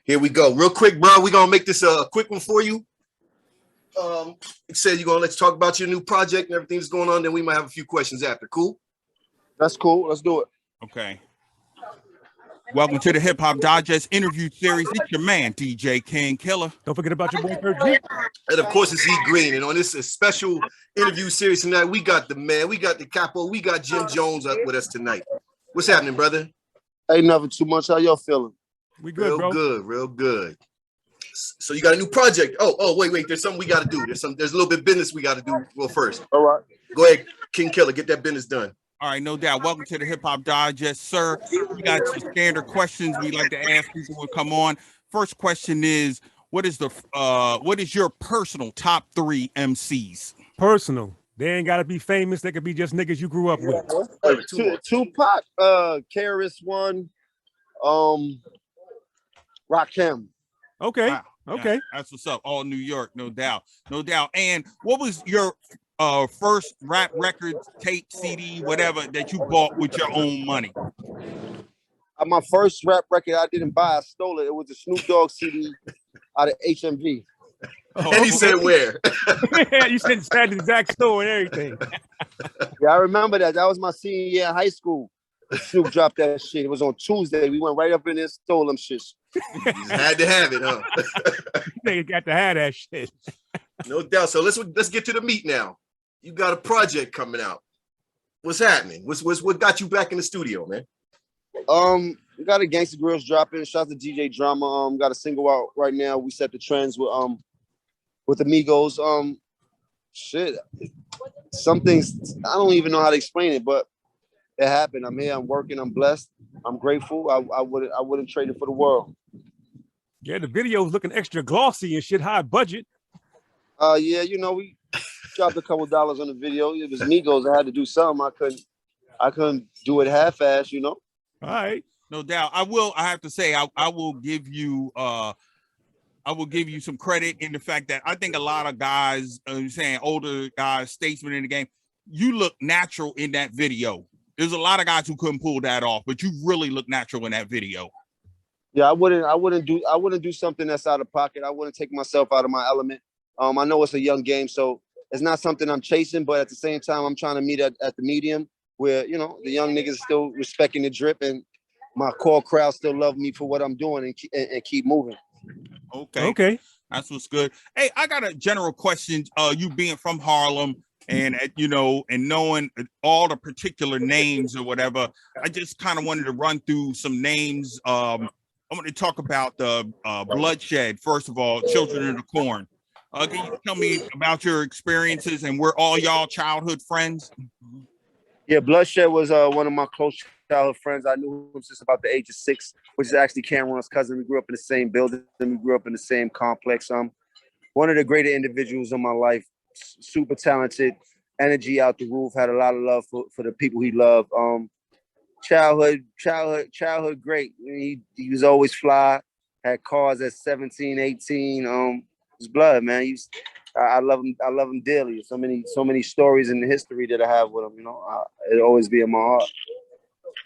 Here we go. Real quick, bro. We're gonna make this a quick one for you. It said you're gonna let's talk about your new project and everything that's going on. Then we might have a few questions after. Cool. That's cool. Let's do it. Okay. Welcome to the Hip Hop Digest interview series. It's your man, DJ King Killer. Don't forget about your boy Kurt G. And of course, it's E Green. And on this special interview series tonight, we got the man, we got the Capo, we got Jim Jones up with us tonight. What's happening, brother? Ain't nothing too much. How y'all feeling? We good, real bro. Good, real good. So you got a new project. Oh, wait. There's something we got to do. There's a little bit of business we got to do. Well, first. All right. Go ahead, King Killer, get that business done. All right, no doubt. Welcome to the Hip Hop Digest, sir. We got some standard questions we like to ask people who come on. First question is, what is your personal top 3 MCs? Personal. They ain't gotta be famous. They could be just niggas you grew up with. Tupac, KRS-One, Rakim. Okay. Wow. Okay. That's what's up. All New York, no doubt. No doubt. And what was your first rap record, tape, CD, whatever that you bought with your own money? My first rap record I didn't buy. I stole it. It was a Snoop Dogg CD out of HMV. Oh, and he said where? Yeah, you said the exact store and everything. Yeah, I remember that. That was my senior year in high school. Snoop dropped that shit. It was on Tuesday. We went right up in there and stole them shits. You just had to have it, huh? Nigga got to have that shit. No doubt. So let's get to the meat now. You got a project coming out. What's happening? What got you back in the studio, man? We got a Gangsta Grills dropping. Shout out to DJ Drama. Got a single out right now. We set the trends with the Migos. Shit. Some things I don't even know how to explain it, but it happened. I'm here. I'm working. I'm blessed. I'm grateful. I wouldn't trade it for the world. Yeah, the video's looking extra glossy and shit, high budget. Yeah, we dropped a couple dollars on the video. It was Migos. I had to do something. I couldn't do it half-ass, All right. No doubt. I have to say, I will give you some credit in the fact that I think a lot of guys, saying older guys, statesmen in the game, you look natural in that video. There's a lot of guys who couldn't pull that off, but you really look natural in that video. Yeah, I wouldn't do something that's out of pocket. I wouldn't take myself out of my element. I know it's a young game, so it's not something I'm chasing, but at the same time, I'm trying to meet at the medium where, the young niggas still respecting the drip and my core crowd still love me for what I'm doing and keep moving. Okay. That's what's good. Hey, I got a general question. You being from Harlem and, and knowing all the particular names or whatever, I just kind of wanted to run through some names. I'm going to talk about the Bloodshed. First of all, Children of the Corn. Can you tell me about your experiences and we're all y'all childhood friends? Yeah, Bloodshed was one of my close childhood friends. I knew him since about the age of 6, which is actually Cameron's cousin. We grew up in the same building. We grew up in the same complex. One of the greater individuals in my life. Super talented, energy out the roof. Had a lot of love for the people he loved. Childhood great. He was always fly. Had cars at 17, 18. His blood, man. I love him. I love him dearly. So many stories in the history that I have with him. It'll always be in my heart.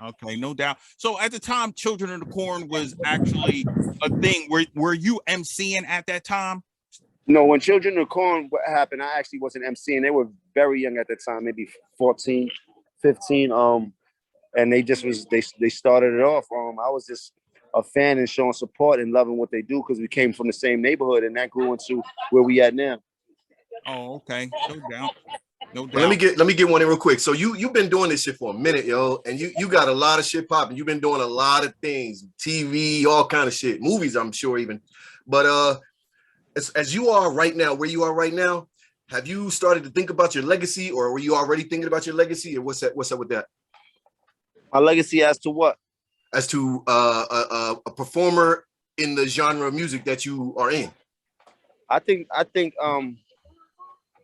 Okay, no doubt. So at the time, Children of the Corn was actually a thing. Were you MCing at that time? No, when Children of the Corn happened, I actually wasn't MCing. They were very young at that time, maybe 14, 15. And they started it off. I was just a fan and showing support and loving what they do because we came from the same neighborhood, and that grew into where we at now. Oh, okay. No doubt. Well, let me get one in real quick. So you've been doing this shit for a minute, yo, and you got a lot of shit popping. You've been doing a lot of things, TV, all kind of shit, movies, I'm sure even. But as you are right now, where you are right now, have you started to think about your legacy, or were you already thinking about your legacy, or what's up with that? My legacy as to what? As to a performer in the genre of music that you are in. I think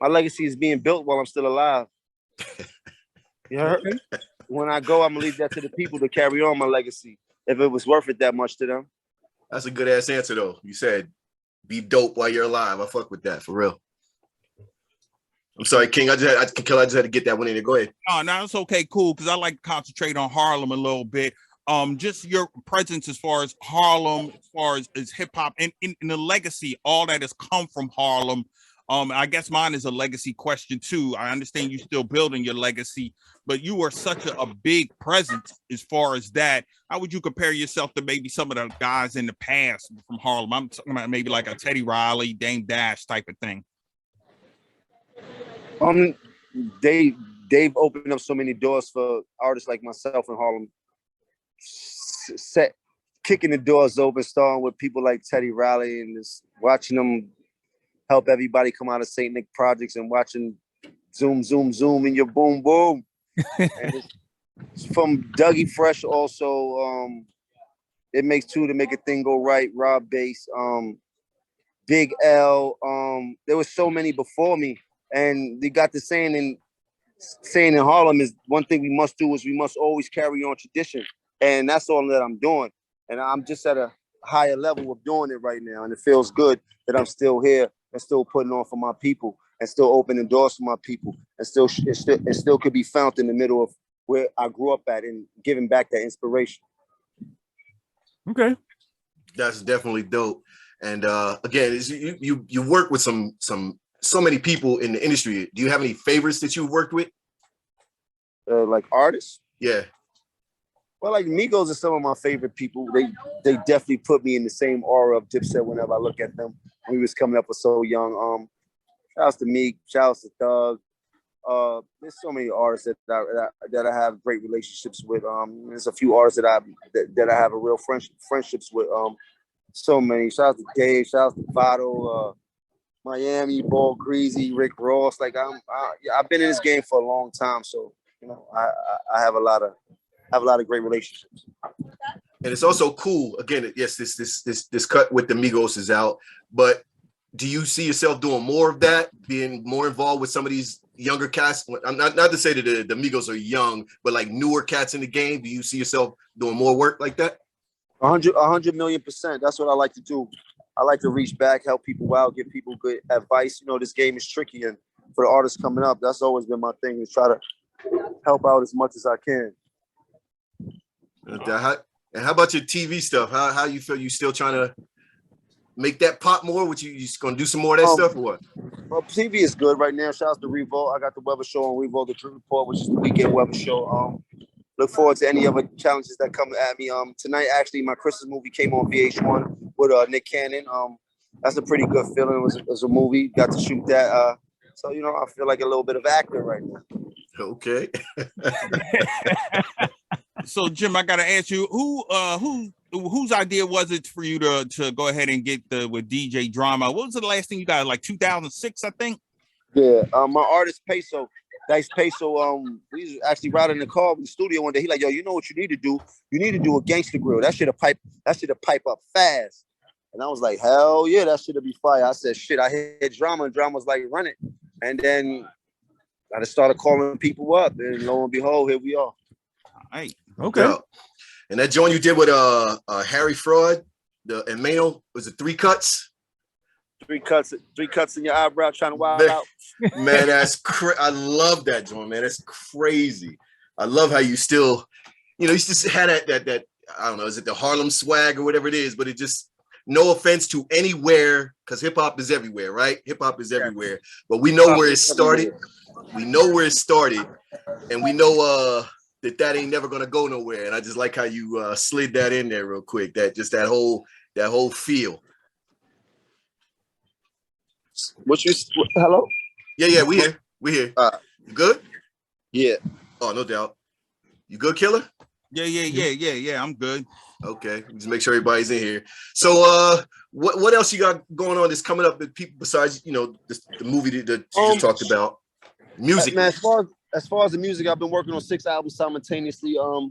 my legacy is being built while I'm still alive. You heard? When I go, I'm gonna leave that to the people to carry on my legacy. If it was worth it that much to them. That's a good ass answer though. You said be dope while you're alive. I fuck with that for real. I'm sorry, King. I just had to get that one in there. Go ahead. Oh, no, it's okay, cool. Because I like to concentrate on Harlem a little bit. just your presence as far as Harlem, as far as hip hop and in the legacy, all that has come from Harlem. I guess mine is a legacy question too. I understand you still building your legacy, but you are such a big presence as far as that. How would you compare yourself to maybe some of the guys in the past from Harlem? I'm talking about maybe like a Teddy Riley, Dame Dash type of thing. They've opened up so many doors for artists like myself in Harlem, kicking the doors open, starting with people like Teddy Riley and just watching them help everybody come out of St. Nick projects and watching zoom, zoom, zoom in your boom, boom. And it's from Dougie Fresh also, It Makes Two to Make a Thing Go Right, Rob Bass, Big L. There were so many before me. And they got the saying in Harlem is one thing we must do is we must always carry on tradition. And that's all that I'm doing. And I'm just at a higher level of doing it right now. And it feels good that I'm still here and still putting on for my people and still opening doors for my people. And it still could be found in the middle of where I grew up at and giving back that inspiration. Okay. That's definitely dope. And again, you work with so many people in the industry. Do you have any favorites that you've worked with? Like artists? Yeah. Well, like Migos are some of my favorite people. They definitely put me in the same aura of Dipset whenever I look at them. When we was coming up with So Young. Shout out to Meek, shout out to Thug. There's so many artists that I have great relationships with. There's a few artists that I have a real friendships with. So many. Shout out to Dave, shout out to Vado, Miami, Ball Greasy, Rick Ross. Like I've been in this game for a long time, so you know I have a lot of great relationships. And it's also cool. Again, yes, this cut with the Migos is out, but do you see yourself doing more of that, being more involved with some of these younger cats? I'm not to say that the Migos are young, but like newer cats in the game. Do you see yourself doing more work like that? 100 million%. That's what I like to do. I like to reach back, help people out, give people good advice. You know, this game is tricky, and for the artists coming up, that's always been my thing, is try to help out as much as I can. And how about your TV stuff? How you feel? You still trying to make that pop more? Would you just gonna do some more of that stuff or what? Well, TV is good right now. Shout out to Revolt. I got the weather show on Revolt, the True Report, which is the weekend weather show. Look forward to any other challenges that come at me. Tonight, actually, my Christmas movie came on VH1 with Nick Cannon. That's a pretty good feeling. It was a movie. Got to shoot that. So, you know, I feel like a little bit of actor right now. Okay. So, Jim, I got to ask you, whose idea was it for you to go ahead and get with DJ Drama? What was the last thing you got? Like 2006, I think? Yeah. My artist, Peso. Dice Peso, we was actually riding in the car in the studio one day. He like, yo, you know what you need to do? You need to do a gangster grill. That should have pipe up fast. And I was like, hell yeah, that should have be fire. I said, shit, I hit Drama, and Drama's like, run it. And then I just started calling people up, and lo and behold, here we are. All right. Okay. Yeah. And that joint you did with Harry Fraud, and Mano, was it 3 cuts? 3 cuts in your eyebrow, trying to wild out. Man, I love that joint, man. That's crazy. I love how you still, you just had that I don't know, is it the Harlem swag or whatever it is, but it just, no offense to anywhere, because hip hop is everywhere, right? Hip hop is everywhere, but we know where it started. We know where it started, and we know that ain't never gonna go nowhere. And I just like how you slid that in there real quick. That whole feel. Hello? Yeah, we here. You good? Yeah. Oh, no doubt. You good, Killer? Yeah. I'm good. Okay, just make sure everybody's in here. So, what else you got going on that's coming up with people besides the movie that you just talked about? Music, man. As far as the music, I've been working on 6 albums simultaneously. I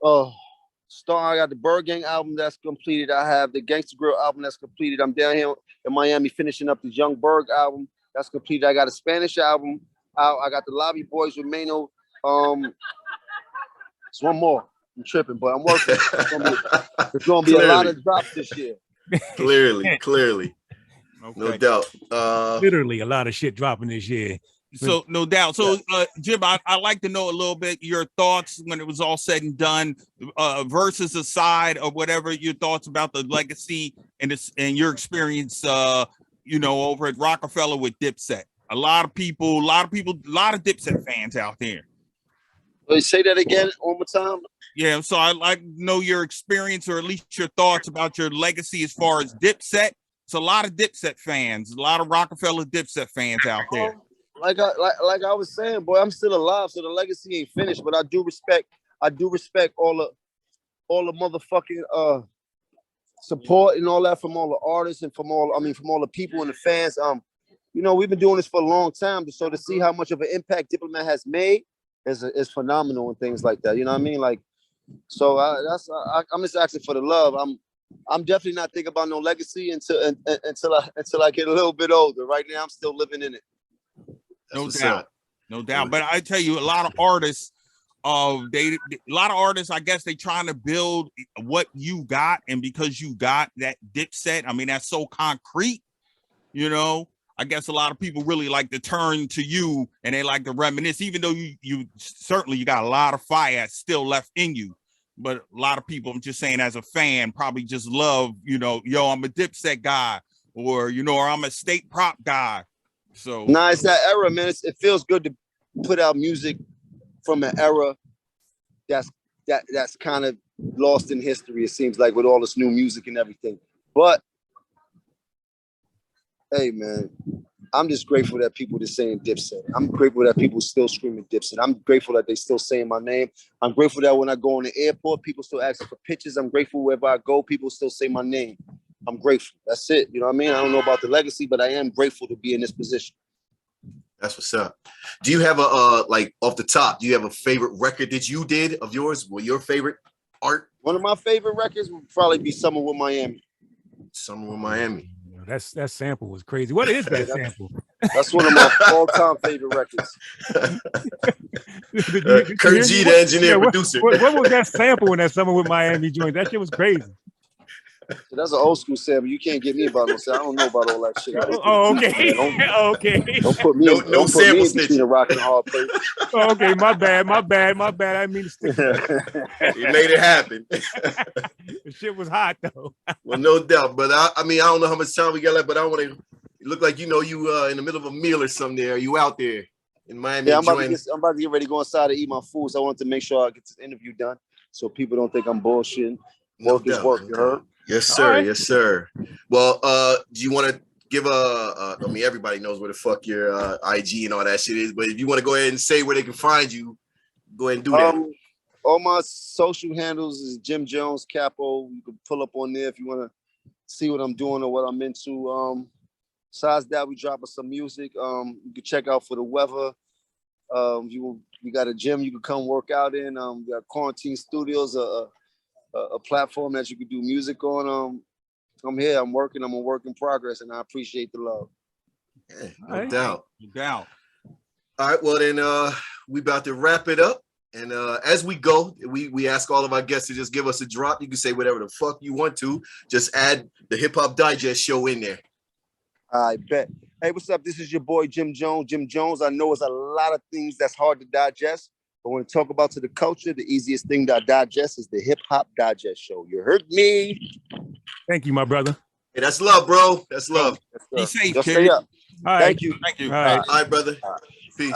got the Bird Gang album that's completed. I have the Gangsta Grill album that's completed. I'm down here in Miami finishing up the Young Berg album that's completed. I got a Spanish album out. I got the Lobby Boys with Mano. It's one more. I'm tripping, but I'm working. There's gonna be a lot of drops this year. Clearly. Okay. No doubt. Literally a lot of shit dropping this year. So no doubt. So Jim, I like to know a little bit your thoughts when it was all said and done, versus aside or whatever your thoughts about the legacy and your experience, over at Rockefeller with Dipset. A lot of Dipset fans out there. Say that again one more time. Yeah, so I'd like to know your experience or at least your thoughts about your legacy as far as Dipset. It's a lot of Dipset fans, a lot of Rockefeller Dipset fans out there. Like I was saying, boy, I'm still alive, so the legacy ain't finished. But I do respect all the motherfucking support and all that from all the artists and from all the people and the fans. We've been doing this for a long time, so to see how much of an impact Diplomat has made is phenomenal and things like that. You know what I mean? Like, so I'm just asking for the love. I'm definitely not thinking about no legacy until I get a little bit older. Right now, I'm still living in it. No doubt. But I tell you, a lot of artists, I guess they trying to build what you got, and because you got that Dipset, I mean, that's so concrete. I guess a lot of people really like to turn to you and they like to reminisce, even though you certainly got a lot of fire still left in you. But a lot of people, I'm just saying, as a fan, probably just love, I'm a Dipset guy, or I'm a State Prop guy. So it's that era, man. It feels good to put out music from an era that's kind of lost in history. It seems like with all this new music and everything. But hey, man, I'm just grateful that people are saying Dipset. I'm grateful that people still screaming Dipset. I'm grateful that they still saying my name. I'm grateful that when I go in the airport, people still asking for pictures. I'm grateful wherever I go, people still say my name. I'm grateful. That's it. You know what I mean? I don't know about the legacy, but I am grateful to be in this position. That's what's up. Do you have a off the top, do you have a favorite record that you did of yours? Well, your favorite art? One of my favorite records would probably be Summer with Miami. Summer with Miami. That sample was crazy. What is that sample? That's one of my all-time favorite records. Kurt G, the engineer, producer. What was that sample in that Summer with Miami joint? That shit was crazy. So that's an old school sample. You can't get me about no sample. I don't know about all that shit. Okay. Don't put me no sample snitching between a rock and a hard place. Okay, my bad. I didn't mean to stick. You made it happen. The shit was hot though. Well, no doubt. But I don't know how much time we got left, but I want to look like you in the middle of a meal or something there. Are you out there in Miami? Yeah, I'm about to get ready to go inside to eat my food. So I want to make sure I get this interview done so people don't think I'm bullshitting. Work is work, you heard? Yes, sir. Right. Yes, sir. Well, do you want to give everybody knows where the fuck your IG and all that shit is, but if you want to go ahead and say where they can find you, go ahead and do that. All my social handles is Jim Jones Capo. You can pull up on there if you want to see what I'm doing or what I'm into. Besides that, we dropping some music. You can check out for the weather. We got a gym you can come work out in. We got Quarantine Studios, a platform that you can do music on. I'm here. I'm working. I'm a work in progress, and I appreciate the love. Yeah, no doubt. No doubt. All right. Well, then we about to wrap it up. And as we go, we ask all of our guests to just give us a drop. You can say whatever the fuck you want to. Just add the Hip Hop Digest show in there. I bet. Hey, what's up? This is your boy, Jim Jones. Jim Jones, I know it's a lot of things that's hard to digest. But when we talk about to the culture, the easiest thing to digest is the Hip Hop Digest show. You heard me. Thank you, my brother. Hey, that's love, bro. That's love. Be safe, Just stay up. All right. Thank you. Thank you. All right. All right, brother. Peace.